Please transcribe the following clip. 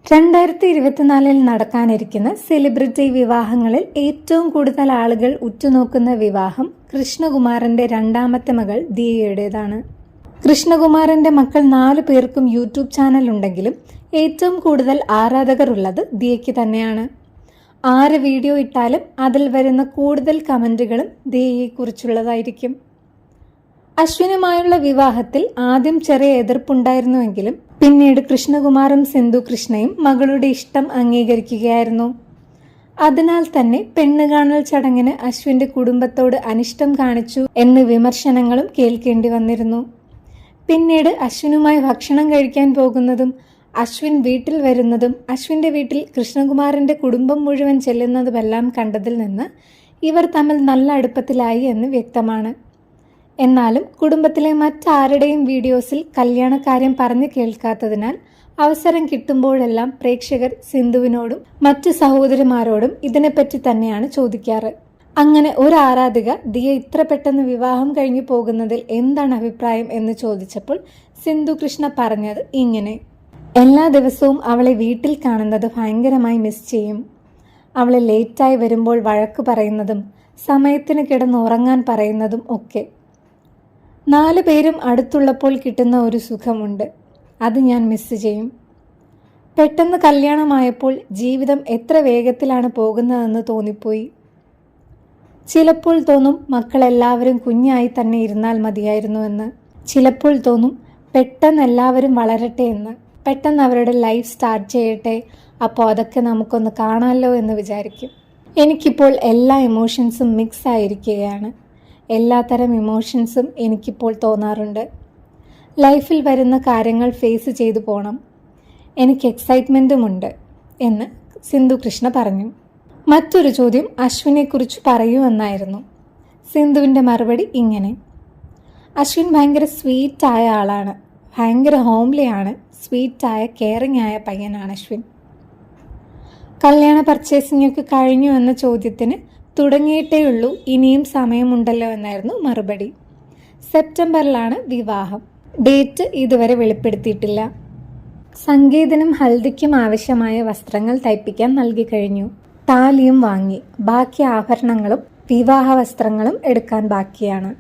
2024 നടക്കാനിരിക്കുന്ന സെലിബ്രിറ്റി വിവാഹങ്ങളിൽ ഏറ്റവും കൂടുതൽ ആളുകൾ ഉറ്റുനോക്കുന്ന വിവാഹം കൃഷ്ണകുമാറിന്റെ രണ്ടാമത്തെ മകൾ ദിയയുടേതാണ്. കൃഷ്ണകുമാറിന്റെ മക്കൾ 4 പേർക്കും യൂട്യൂബ് ചാനൽ ഉണ്ടെങ്കിലും ഏറ്റവും കൂടുതൽ ആരാധകർ ഉള്ളത് ദിയയ്ക്ക് തന്നെയാണ്. ആര് വീഡിയോ ഇട്ടാലും അതിൽ വരുന്ന കൂടുതൽ കമന്റുകളും ദിയയെക്കുറിച്ചുള്ളതായിരിക്കും. അശ്വിനുമായുള്ള വിവാഹത്തിൽ ആദ്യം ചെറിയ എതിർപ്പുണ്ടായിരുന്നുവെങ്കിലും പിന്നീട് കൃഷ്ണകുമാറും സിന്ധു കൃഷ്ണയും മകളുടെ ഇഷ്ടം അംഗീകരിക്കുകയായിരുന്നു. അതിനാൽ തന്നെ പെണ്ണുകാണൽ ചടങ്ങിന് അശ്വിന്റെ കുടുംബത്തോട് അനിഷ്ടം കാണിച്ചു എന്ന് വിമർശനങ്ങളും കേൾക്കേണ്ടി വന്നിരുന്നു. പിന്നീട് അശ്വിനുമായി ഭക്ഷണം കഴിക്കാൻ പോകുന്നതും അശ്വിൻ വീട്ടിൽ വരുന്നതും അശ്വിന്റെ വീട്ടിൽ കൃഷ്ണകുമാറിന്റെ കുടുംബം മുഴുവൻ ചെല്ലുന്നതുമെല്ലാം കണ്ടതിൽ നിന്ന് ഇവർ തമ്മിൽ നല്ല അടുപ്പത്തിലായി എന്ന് വ്യക്തമാണ്. എന്നാലും കുടുംബത്തിലെ മറ്റാരുടെയും വീഡിയോസിൽ കല്യാണക്കാര്യം പറഞ്ഞു കേൾക്കാത്തതിനാൽ അവസരം കിട്ടുമ്പോഴെല്ലാം പ്രേക്ഷകർ സിന്ധുവിനോടും മറ്റു സഹോദരിമാരോടും ഇതിനെപ്പറ്റി തന്നെയാണ് ചോദിക്കാറ്. അങ്ങനെ ഒരു ആരാധിക ദിയ ഇത്ര പെട്ടെന്ന് വിവാഹം കഴിഞ്ഞു പോകുന്നതിൽ എന്താണ് അഭിപ്രായം എന്ന് ചോദിച്ചപ്പോൾ സിന്ധു കൃഷ്ണ പറഞ്ഞത് ഇങ്ങനെ: എല്ലാ ദിവസവും അവളെ വീട്ടിൽ കാണുന്നത് ഭയങ്കരമായി മിസ് ചെയ്യും. അവളെ ലേറ്റായി വരുമ്പോൾ വഴക്ക് പറയുന്നതും സമയത്തിന് കിടന്നുറങ്ങാൻ പറയുന്നതും ഒക്കെ. 4 പേരും അടുത്തുള്ളപ്പോൾ കിട്ടുന്ന ഒരു സുഖമുണ്ട്, അത് ഞാൻ മിസ് ചെയ്യും. പെട്ടെന്ന് കല്യാണമായപ്പോൾ ജീവിതം എത്ര വേഗത്തിലാണ് പോകുന്നതെന്ന് തോന്നിപ്പോയി. ചിലപ്പോൾ തോന്നും മക്കളെല്ലാവരും കുഞ്ഞായി തന്നെ ഇരുന്നാൽ മതിയായിരുന്നുവെന്ന്. ചിലപ്പോൾ തോന്നും പെട്ടെന്ന് എല്ലാവരും വളരട്ടെ എന്ന്, പെട്ടെന്ന് അവരുടെ ലൈഫ് സ്റ്റാർട്ട് ചെയ്യട്ടെ, അപ്പോൾ അതൊക്കെ നമുക്കൊന്ന് കാണാമല്ലോ എന്ന് വിചാരിക്കും. എനിക്കിപ്പോൾ എല്ലാ ഇമോഷൻസും മിക്സ് ആയിരിക്കുകയാണ്. എല്ലാത്തരം ഇമോഷൻസും എനിക്കിപ്പോൾ തോന്നാറുണ്ട്. ലൈഫിൽ വരുന്ന കാര്യങ്ങൾ ഫേസ് ചെയ്തു പോകണം. എനിക്ക് എക്സൈറ്റ്മെൻറ്റുമുണ്ട് എന്ന് സിന്ധു കൃഷ്ണ പറഞ്ഞു. മറ്റൊരു ചോദ്യം അശ്വിനെക്കുറിച്ച് പറയൂ എന്നായിരുന്നു. സിന്ധുവിൻ്റെ മറുപടി ഇങ്ങനെ: അശ്വിൻ ഭയങ്കര സ്വീറ്റായ ആളാണ്, ഭയങ്കര ഹോംലിയാണ്, സ്വീറ്റായ കെയറിങ് ആയ പയ്യനാണ് അശ്വിൻ. കല്യാണ പർച്ചേസിംഗ് ഒക്കെ കഴിഞ്ഞു എന്ന ചോദ്യത്തിന് തുടങ്ങിയിട്ടേ ഉള്ളൂ, ഇനിയും സമയമുണ്ടല്ലോ എന്നായിരുന്നു മറുപടി. സെപ്റ്റംബറിലാണ് വിവാഹം. ഡേറ്റ് ഇതുവരെ വെളിപ്പെടുത്തിയിട്ടില്ല. സംഗീതനും ഹൽദിക്കും ആവശ്യമായ വസ്ത്രങ്ങൾ തയ്പ്പിക്കാൻ നൽകി കഴിഞ്ഞു. താലിയും വാങ്ങി. ബാക്കി ആഭരണങ്ങളും വിവാഹ വസ്ത്രങ്ങളും എടുക്കാൻ ബാക്കിയാണ്.